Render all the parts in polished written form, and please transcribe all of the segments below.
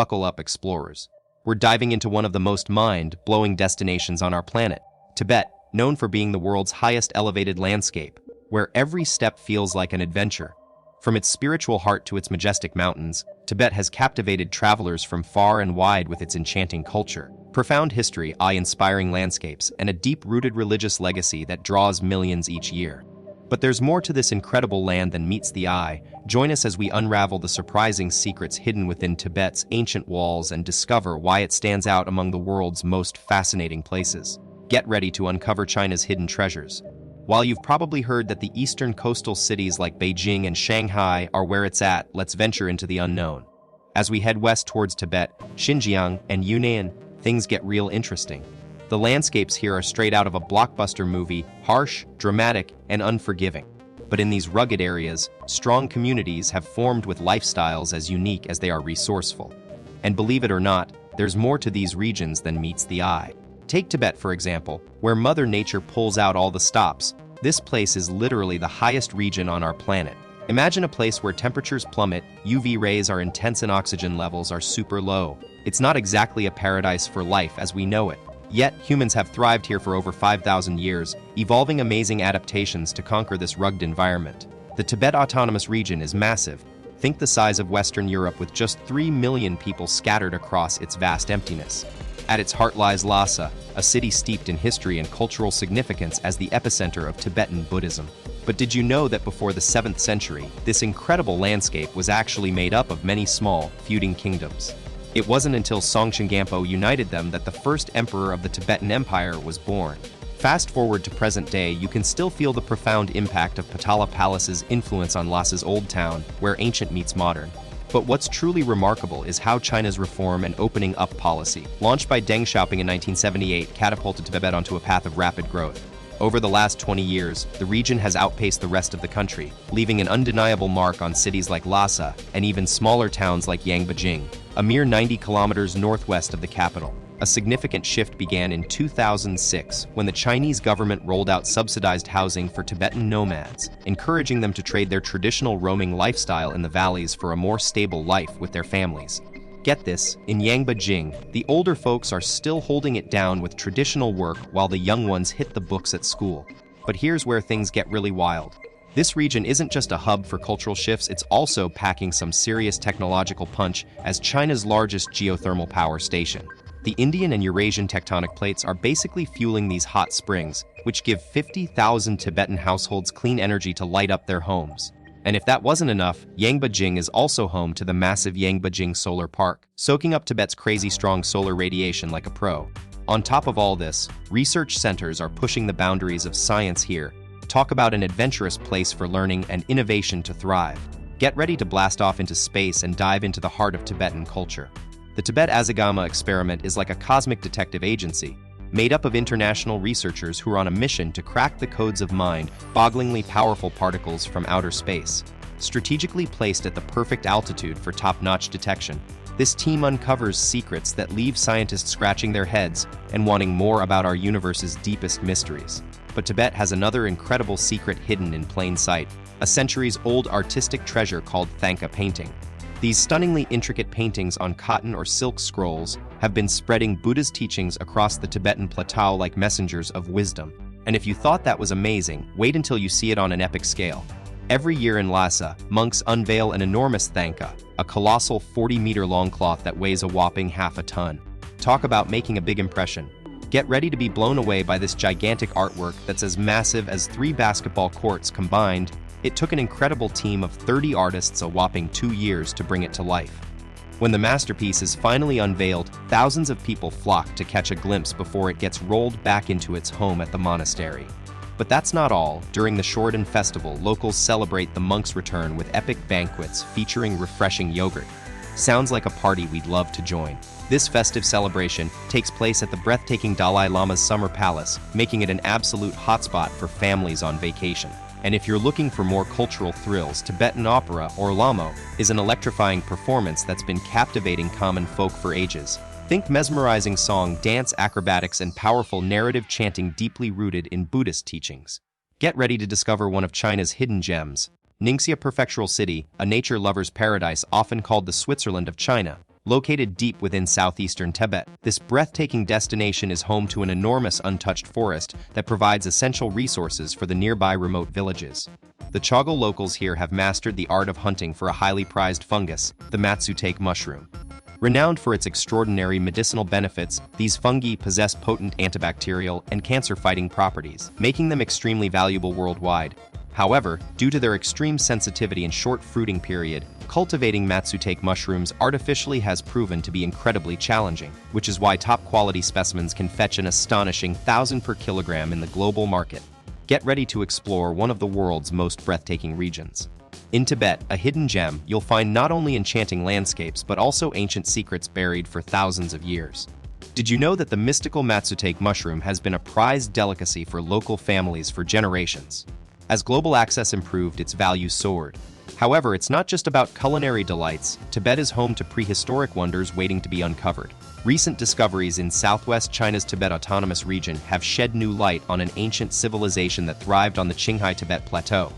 Buckle up, explorers. We're diving into one of the most mind-blowing destinations on our planet, Tibet, known for being the world's highest elevated landscape, where every step feels like an adventure. From its spiritual heart to its majestic mountains, Tibet has captivated travelers from far and wide with its enchanting culture, profound history, awe-inspiring landscapes, and a deep-rooted religious legacy that draws millions each year. But there's more to this incredible land than meets the eye. Join us as we unravel the surprising secrets hidden within Tibet's ancient walls and discover why it stands out among the world's most fascinating places. Get ready to uncover China's hidden treasures. While you've probably heard that the eastern coastal cities like Beijing and Shanghai are where it's at, let's venture into the unknown. As we head west towards Tibet, Xinjiang, and Yunnan, things get real interesting. The landscapes here are straight out of a blockbuster movie, harsh, dramatic, and unforgiving. But in these rugged areas, strong communities have formed with lifestyles as unique as they are resourceful. And believe it or not, there's more to these regions than meets the eye. Take Tibet, for example, where Mother Nature pulls out all the stops. This place is literally the highest region on our planet. Imagine a place where temperatures plummet, UV rays are intense, and oxygen levels are super low. It's not exactly a paradise for life as we know it. Yet, humans have thrived here for over 5,000 years, evolving amazing adaptations to conquer this rugged environment. The Tibet Autonomous Region is massive. Think the size of Western Europe with just 3 million people scattered across its vast emptiness. At its heart lies Lhasa, a city steeped in history and cultural significance as the epicenter of Tibetan Buddhism. But did you know that before the 7th century, this incredible landscape was actually made up of many small, feuding kingdoms? It wasn't until Songtsen Gampo united them that the first emperor of the Tibetan Empire was born. Fast forward to present day, you can still feel the profound impact of Potala Palace's influence on Lhasa's old town, where ancient meets modern. But what's truly remarkable is how China's reform and opening up policy, launched by Deng Xiaoping in 1978, catapulted Tibet onto a path of rapid growth. Over the last 20 years, the region has outpaced the rest of the country, leaving an undeniable mark on cities like Lhasa and even smaller towns like Yangbajing, a mere 90 kilometers northwest of the capital. A significant shift began in 2006 when the Chinese government rolled out subsidized housing for Tibetan nomads, encouraging them to trade their traditional roaming lifestyle in the valleys for a more stable life with their families. Get this, in Yangbajing, the older folks are still holding it down with traditional work while the young ones hit the books at school. But here's where things get really wild. This region isn't just a hub for cultural shifts, it's also packing some serious technological punch as China's largest geothermal power station. The Indian and Eurasian tectonic plates are basically fueling these hot springs, which give 50,000 Tibetan households clean energy to light up their homes. And if that wasn't enough, Yangbajing is also home to the massive Yangbajing Solar Park, soaking up Tibet's crazy strong solar radiation like a pro. On top of all this, research centers are pushing the boundaries of science here. Talk about an adventurous place for learning and innovation to thrive. Get ready to blast off into space and dive into the heart of Tibetan culture. The Tibet Azagama experiment is like a cosmic detective agency, made up of international researchers who are on a mission to crack the codes of mind-bogglingly powerful particles from outer space. Strategically placed at the perfect altitude for top-notch detection, this team uncovers secrets that leave scientists scratching their heads and wanting more about our universe's deepest mysteries. But Tibet has another incredible secret hidden in plain sight, a centuries-old artistic treasure called Thangka painting. These stunningly intricate paintings on cotton or silk scrolls have been spreading Buddha's teachings across the Tibetan plateau like messengers of wisdom. And if you thought that was amazing, wait until you see it on an epic scale. Every year in Lhasa, monks unveil an enormous Thangka, a colossal 40-meter-long cloth that weighs a whopping half a ton. Talk about making a big impression. Get ready to be blown away by this gigantic artwork that's as massive as 3 basketball courts combined. It took an incredible team of 30 artists a whopping 2 years to bring it to life. When the masterpiece is finally unveiled, thousands of people flock to catch a glimpse before it gets rolled back into its home at the monastery. But that's not all. During the Shorten Festival, locals celebrate the monk's return with epic banquets featuring refreshing yogurt. Sounds like a party we'd love to join. This festive celebration takes place at the breathtaking Dalai Lama's summer palace, making it an absolute hotspot for families on vacation. And if you're looking for more cultural thrills, Tibetan opera, or Lamo, is an electrifying performance that's been captivating common folk for ages. Think mesmerizing song, dance, acrobatics, and powerful narrative chanting deeply rooted in Buddhist teachings. Get ready to discover one of China's hidden gems. Ningxia Prefectural City, a nature lover's paradise often called the Switzerland of China, Located deep within southeastern Tibet, this breathtaking destination is home to an enormous untouched forest that provides essential resources for the nearby remote villages. The Chagol locals here have mastered the art of hunting for a highly prized fungus, the Matsutake mushroom. Renowned for its extraordinary medicinal benefits, these fungi possess potent antibacterial and cancer-fighting properties, making them extremely valuable worldwide. However, due to their extreme sensitivity and short fruiting period, cultivating Matsutake mushrooms artificially has proven to be incredibly challenging, which is why top-quality specimens can fetch an astonishing 1,000 per kilogram in the global market. Get ready to explore one of the world's most breathtaking regions. In Tibet, a hidden gem, you'll find not only enchanting landscapes but also ancient secrets buried for thousands of years. Did you know that the mystical Matsutake mushroom has been a prized delicacy for local families for generations? As global access improved, its value soared. However, it's not just about culinary delights. Tibet is home to prehistoric wonders waiting to be uncovered. Recent discoveries in southwest China's Tibet Autonomous Region have shed new light on an ancient civilization that thrived on the Qinghai Tibet Plateau.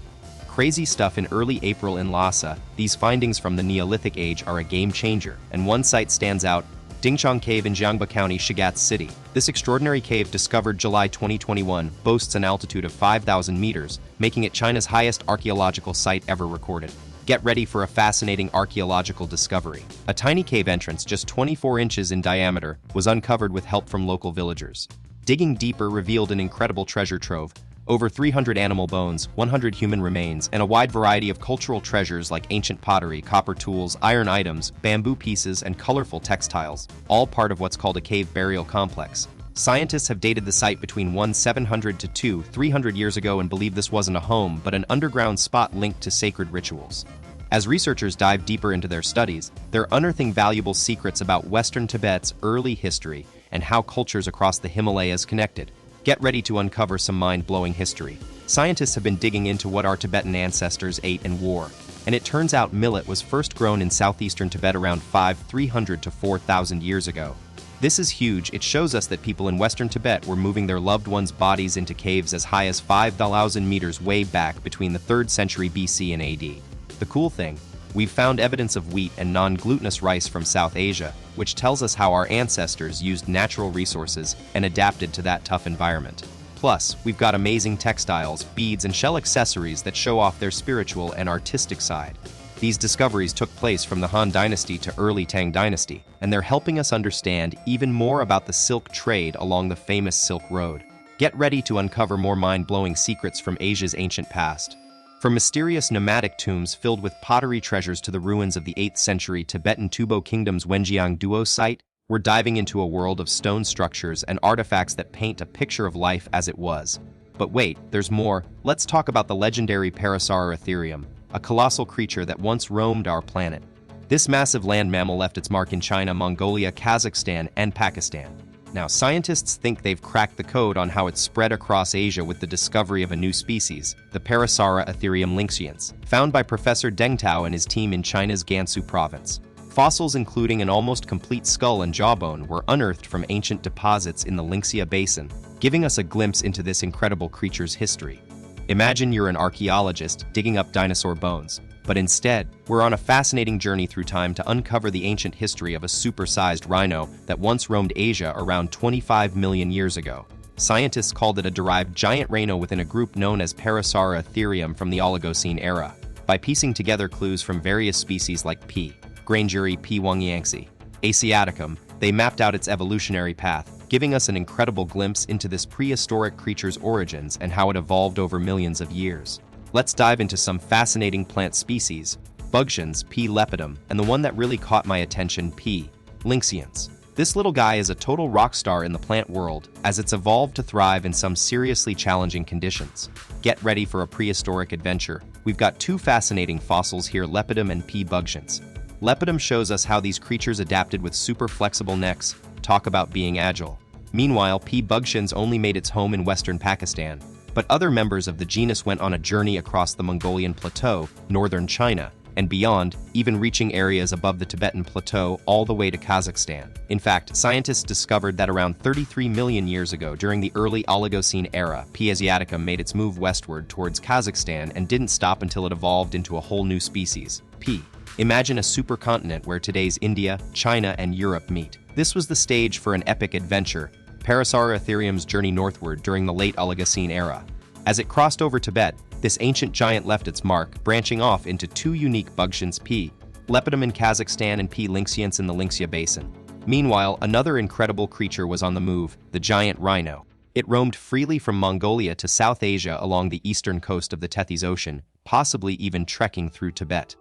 Crazy stuff in early April in Lhasa, these findings from the Neolithic age are a game changer, and one site stands out: Dingchang Cave in Jiangba County, Shigatse City. This extraordinary cave, discovered July 2021, boasts an altitude of 5,000 meters, making it China's highest archaeological site ever recorded. Get ready for a fascinating archaeological discovery. A tiny cave entrance just 24 inches in diameter was uncovered with help from local villagers. Digging deeper revealed an incredible treasure trove: over 300 animal bones, 100 human remains, and a wide variety of cultural treasures like ancient pottery, copper tools, iron items, bamboo pieces, and colorful textiles, all part of what's called a cave burial complex. Scientists have dated the site between 1700 to 300 years ago and believe this wasn't a home but an underground spot linked to sacred rituals. As researchers dive deeper into their studies, they're unearthing valuable secrets about Western Tibet's early history and how cultures across the Himalayas connected. Get ready to uncover some mind-blowing history. Scientists have been digging into what our Tibetan ancestors ate and wore, and it turns out millet was first grown in southeastern Tibet around 300 to 4,000 years ago. This is huge. It shows us that people in western Tibet were moving their loved ones' bodies into caves as high as 5,000 meters way back between the 3rd century BC and AD. The cool thing, we've found evidence of wheat and non-glutinous rice from South Asia, which tells us how our ancestors used natural resources and adapted to that tough environment. Plus, we've got amazing textiles, beads, and shell accessories that show off their spiritual and artistic side. These discoveries took place from the Han Dynasty to early Tang Dynasty, and they're helping us understand even more about the silk trade along the famous Silk Road. Get ready to uncover more mind-blowing secrets from Asia's ancient past. From mysterious nomadic tombs filled with pottery treasures to the ruins of the 8th century Tibetan Tubo Kingdom's Wenjiang Duo site, we're diving into a world of stone structures and artifacts that paint a picture of life as it was. But wait, there's more. Let's talk about the legendary Parasara Ethereum, a colossal creature that once roamed our planet. This massive land mammal left its mark in China, Mongolia, Kazakhstan, and Pakistan. Now, scientists think they've cracked the code on how it spread across Asia with the discovery of a new species, the Parasara Ethereum lynxians, found by Professor Deng Tao and his team in China's Gansu province. Fossils including an almost complete skull and jawbone were unearthed from ancient deposits in the Lynxia Basin, giving us a glimpse into this incredible creature's history. Imagine you're an archaeologist digging up dinosaur bones, but instead, we're on a fascinating journey through time to uncover the ancient history of a supersized rhino that once roamed Asia around 25 million years ago. Scientists called it a derived giant rhino within a group known as Parasara Ethereum from the Oligocene era. By piecing together clues from various species like P. grangeri, P. wongyangxi, Asiaticum, they mapped out its evolutionary path, giving us an incredible glimpse into this prehistoric creature's origins and how it evolved over millions of years. Let's dive into some fascinating plant species: Bugshians, P. lepidum, and the one that really caught my attention, P. lynxians. This little guy is a total rock star in the plant world, as it's evolved to thrive in some seriously challenging conditions. Get ready for a prehistoric adventure. We've got two fascinating fossils here, lepidum and P. bugshians. Lepidum shows us how these creatures adapted with super flexible necks. Talk about being agile. Meanwhile, P. bugshians only made its home in western Pakistan, but other members of the genus went on a journey across the Mongolian Plateau, northern China, and beyond, even reaching areas above the Tibetan Plateau all the way to Kazakhstan. In fact, scientists discovered that around 33 million years ago, during the early Oligocene era, P. asiaticum made its move westward towards Kazakhstan and didn't stop until it evolved into a whole new species, P. Imagine a supercontinent where today's India, China, and Europe meet. This was the stage for an epic adventure, Parasaurolotherium's journey northward during the late Oligocene era. As it crossed over Tibet, this ancient giant left its mark, branching off into two unique Bugshans P. lepidum in Kazakhstan and P. lynxiense in the Lynxia Basin. Meanwhile, another incredible creature was on the move, the giant rhino. It roamed freely from Mongolia to South Asia along the eastern coast of the Tethys Ocean, possibly even trekking through Tibet.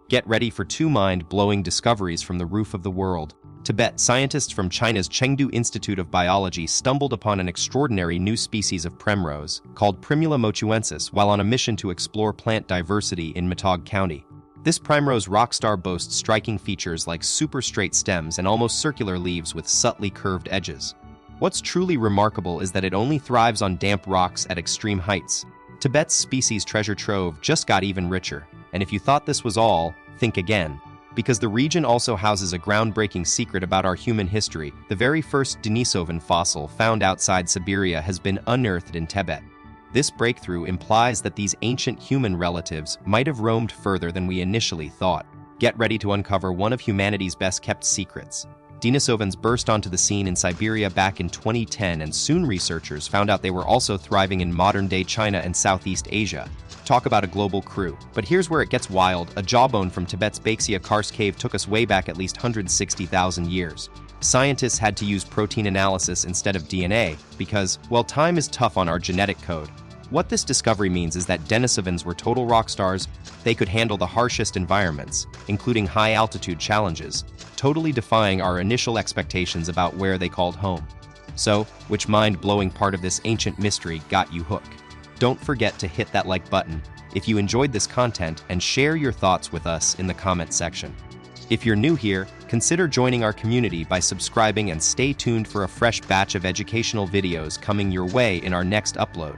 Get ready for two mind-blowing discoveries from the roof of the world. Tibet, scientists from China's Chengdu Institute of Biology stumbled upon an extraordinary new species of primrose, called Primula mochuensis, while on a mission to explore plant diversity in Matog County. This primrose rockstar boasts striking features like super straight stems and almost circular leaves with subtly curved edges. What's truly remarkable is that it only thrives on damp rocks at extreme heights. Tibet's species treasure trove just got even richer, and if you thought this was all, think again. Because the region also houses a groundbreaking secret about our human history. The very first Denisovan fossil found outside Siberia has been unearthed in Tibet. This breakthrough implies that these ancient human relatives might have roamed further than we initially thought. Get ready to uncover one of humanity's best-kept secrets. Denisovans burst onto the scene in Siberia back in 2010, and soon researchers found out they were also thriving in modern-day China and Southeast Asia. Talk about a global crew. But here's where it gets wild. A jawbone from Tibet's Baeksia Kars cave took us way back at least 160,000 years. Scientists had to use protein analysis instead of DNA because, well, time is tough on our genetic code. What this discovery means is that Denisovans were total rock stars. They could handle the harshest environments, including high-altitude challenges, totally defying our initial expectations about where they called home. So, which mind-blowing part of this ancient mystery got you hooked? Don't forget to hit that like button if you enjoyed this content and share your thoughts with us in the comment section. If you're new here, consider joining our community by subscribing and stay tuned for a fresh batch of educational videos coming your way in our next upload.